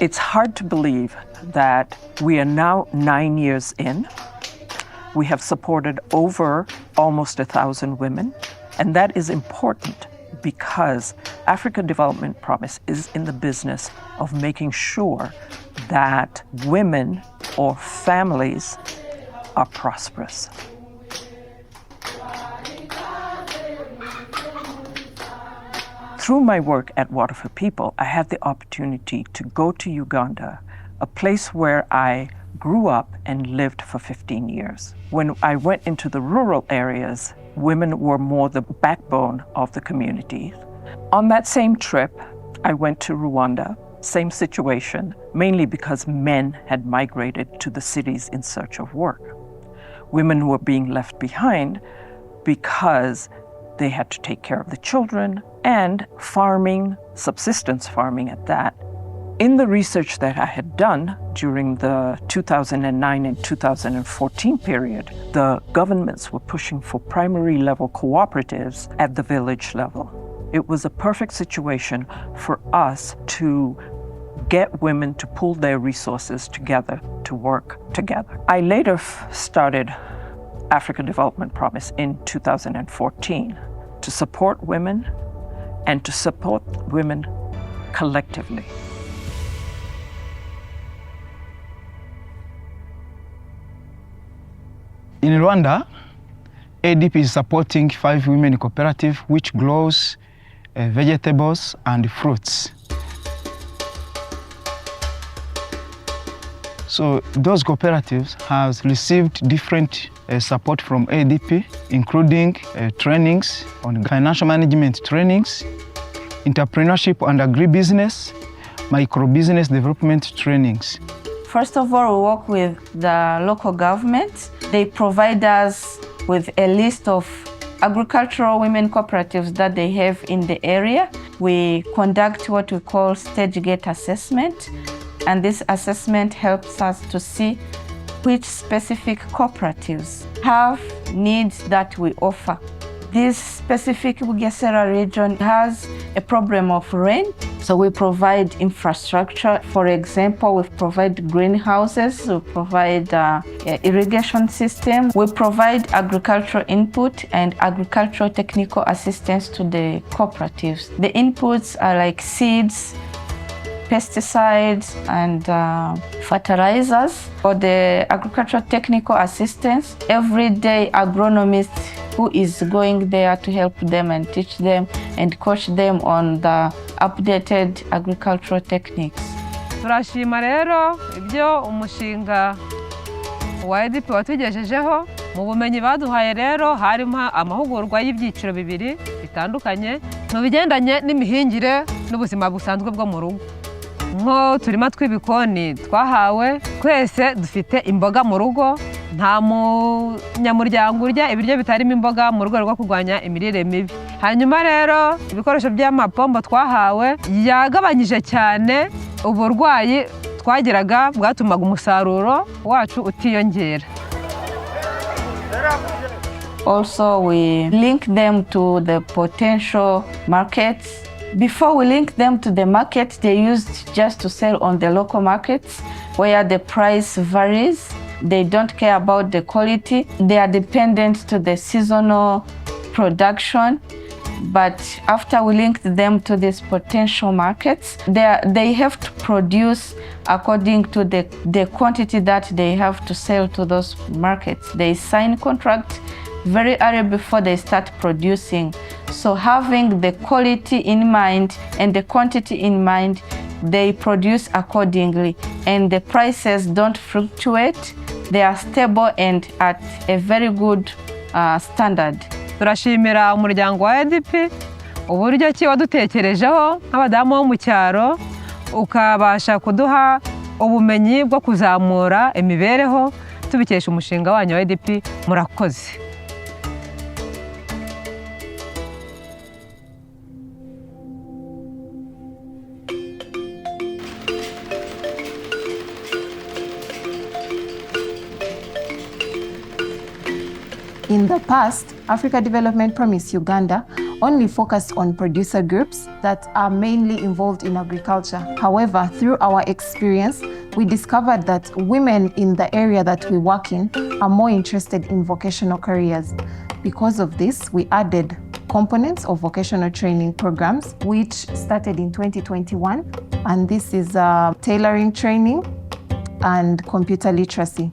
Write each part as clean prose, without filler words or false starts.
It's hard to believe that we are now 9 years in. We have supported over almost 1,000 women, and that is important because Africa Development Promise is in the business of making sure that women or families are prosperous. Through my work at Water for People, I had the opportunity to go to Uganda, a place where I grew up and lived for 15 years. When I went into the rural areas, women were more the backbone of the community. On that same trip, I went to Rwanda, same situation, mainly because men had migrated to the cities in search of work. Women were being left behind because they had to take care of the children and farming, subsistence farming at that. In the research that I had done during the 2009 and 2014 period, the governments were pushing for primary level cooperatives at the village level. It was a perfect situation for us to get women to pool their resources together to work together. I later started Africa Development Promise in 2014 to support women and to support women collectively. In Rwanda, ADP is supporting 5 women cooperative which grows vegetables and fruits. So those cooperatives have received different support from ADP, including trainings on financial management trainings, entrepreneurship and agribusiness, micro-business development trainings. First of all, we work with the local government. They provide us with a list of agricultural women cooperatives that they have in the area. We conduct what we call stage gate assessment, and this assessment helps us to see which specific cooperatives have needs that we offer. This specific Bugesera region has a problem of rain, so we provide infrastructure. For example, we provide greenhouses, we provide irrigation system, we provide agricultural input and agricultural technical assistance to the cooperatives. The inputs are like seeds, pesticides and fertilizers. For the agricultural technical assistance, everyday agronomist who is going there to help them and teach them and coach them on the updated agricultural techniques. Turashima rero ibyo umushinga wa ADP watugejejeho. Mu bumenyi baduhaye rero harimo amahugurwa y'ibyiciro bibiri bitandukanye mu bigendanye n'imihingire n'ubuzima busanzwe bwo mu rugo. Nko turima tw'ibikoni twahawe, twese dufite imboga mu rugo, nta munyamuryango urya ibiryo bitarimo imboga mu rwego rwo kurwanya imirire mibi. Hanyuma rero ibikoresho by'amapombo twahawe yagabanyije cyane uburwayi twagiraga bwatumaga umusaruro wacu utiyongera. Also, we link them to the potential markets. Before we link them to the market, they used just to sell on the local markets where the price varies. They don't care about the quality. They are dependent to the seasonal production. But after we linked them to these potential markets, they have to produce according to the quantity that they have to sell to those markets. They sign contract very early before they start producing. So having the quality in mind and the quantity in mind, they produce accordingly. And the prices don't fluctuate. They are stable and at a very good standard. Turashimira umuryango wa ADP uburyo ki wadutekerejeho nk'abadamu bo mu cyaro ukabasha kuduha ubumenyi bwo kuzamura imibereho tubikesha umushinga wanyu wa ADP. Murakoze. In the past, Africa Development Promise Uganda only focused on producer groups that are mainly involved in agriculture. However, through our experience, we discovered that women in the area that we work in are more interested in vocational careers. Because of this, we added components of vocational training programs, which started in 2021. And this is tailoring training and computer literacy.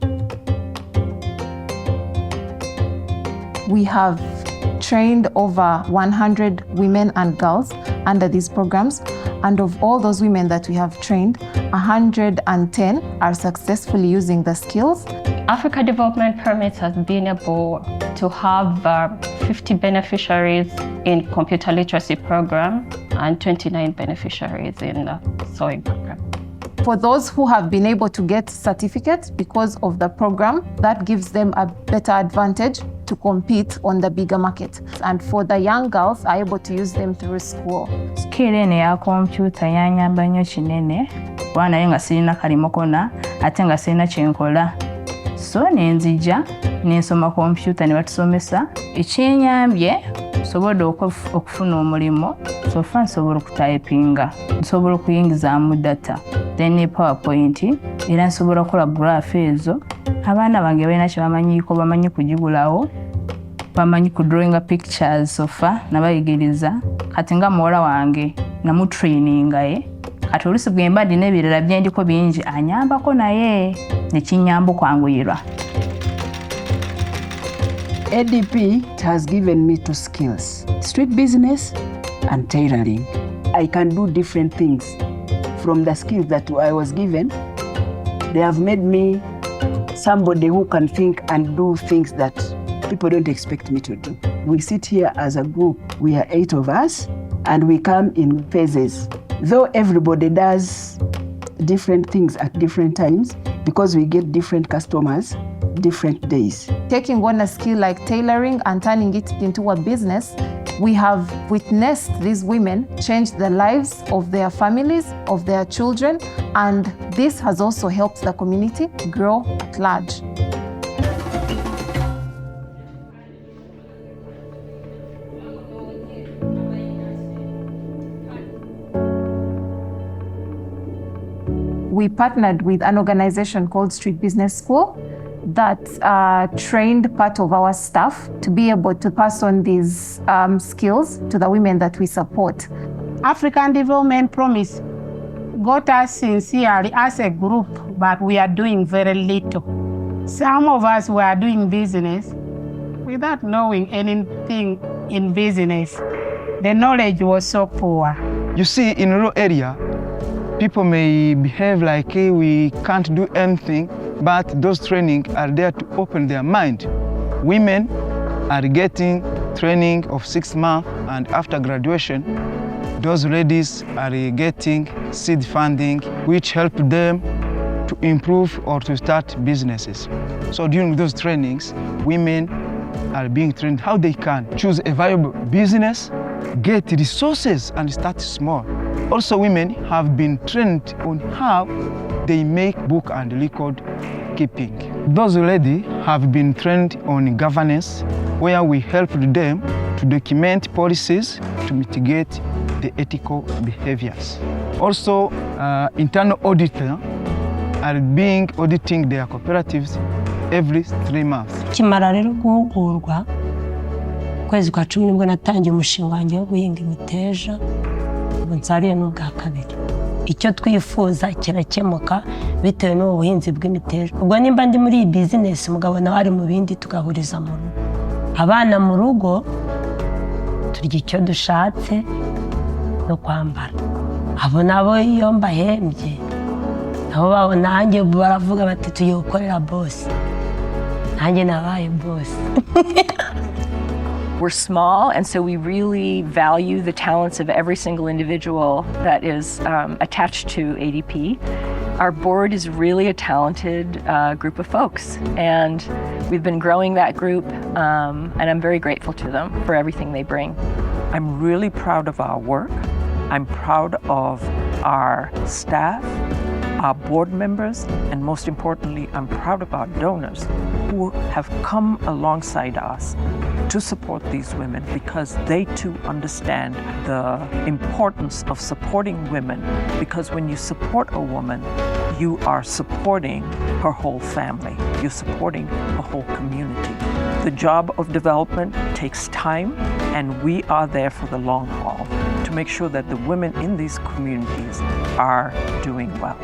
We have trained over 100 women and girls under these programs, and of all those women that we have trained, 110 are successfully using the skills. Africa Development Permits has been able to have 50 beneficiaries in computer literacy program and 29 beneficiaries in the sewing program. For those who have been able to get certificates because of the program, that gives them a better advantage to compete on the bigger market. And for the young girls, are able to use them through school. Skill ene ya computer yanyamba nnyo kinene kubanga naye nga sirina kalimo konna ate nga sirina kyenkola. So nenzija nensoma computer ne batusomesa ekyenyambye nsobodde okufuna omulimu sofa nsobola okutypinga nsobola okuyingizaamu data then ne powerpoint era nsobola okukola graph ezo abaana bange balina kye bamanyiko bamanyi kugigulawo bamanyi kudrawinga pictures sofa nabayigiriza kati nga muwala wange namutraininga kati oluusi bwe mba ndina ebirala byendiko bingi anyambako naye nekinyamba okwanguyirwa. ADP has given me two skills, street business and tailoring. I can do different things. From the skills that I was given, they have made me somebody who can think and do things that people don't expect me to do. We sit here as a group, we are 8 of us, and we come in phases. Though everybody does different things at different times, because we get different customers, different days. Taking on a skill like tailoring and turning it into a business, we have witnessed these women change the lives of their families, of their children, and this has also helped the community grow at large. We partnered with an organization called Street Business School that trained part of our staff to be able to pass on these skills to the women that we support. African Development Promise got us sincerely as a group, but we are doing very little. Some of us were doing business without knowing anything in business. The knowledge was so poor. You see, in rural area, people may behave like we can't do anything, but those trainings are there to open their mind. Women are getting training of 6 months, and after graduation, those ladies are getting seed funding, which help them to improve or to start businesses. So during those trainings, women are being trained how they can choose a viable business, get resources, and start small. Also, women have been trained on how they make book and record keeping. Those ladies have been trained on governance, where we helped them to document policies to mitigate the ethical behaviors. Also, internal auditors are auditing their cooperatives every 3 months. Kimara rero guhugurwa kwezi kwa 10 nibwo natangiye umushinga wanjye wo guhinga imiteja, ubu nsariye n'ubwa kabiri. Icyo twifuza kirakemuka bitewe n'ubuhinzi bw'imiteja. Ubwo nimba ndi muri iyi business mugabo nawe ari mu bindi tugahuriza mu rugo. Abana mu rugo turya icyo dushatse no kwambara. Abo nabo iyo mbahembye nabo babo nanjye baravuga bati tugiye gukorera boss. Nanjye nabaye boss. We're small, and so we really value the talents of every single individual that is attached to ADP. Our board is really a talented group of folks, and we've been growing that group, and I'm very grateful to them for everything they bring. I'm really proud of our work. I'm proud of our staff. our board members, and most importantly, I'm proud of our donors who have come alongside us to support these women because they too understand the importance of supporting women, because when you support a woman, you are supporting her whole family. You're supporting a whole community. The job of development takes time, and we are there for the long haul to make sure that the women in these communities are doing well.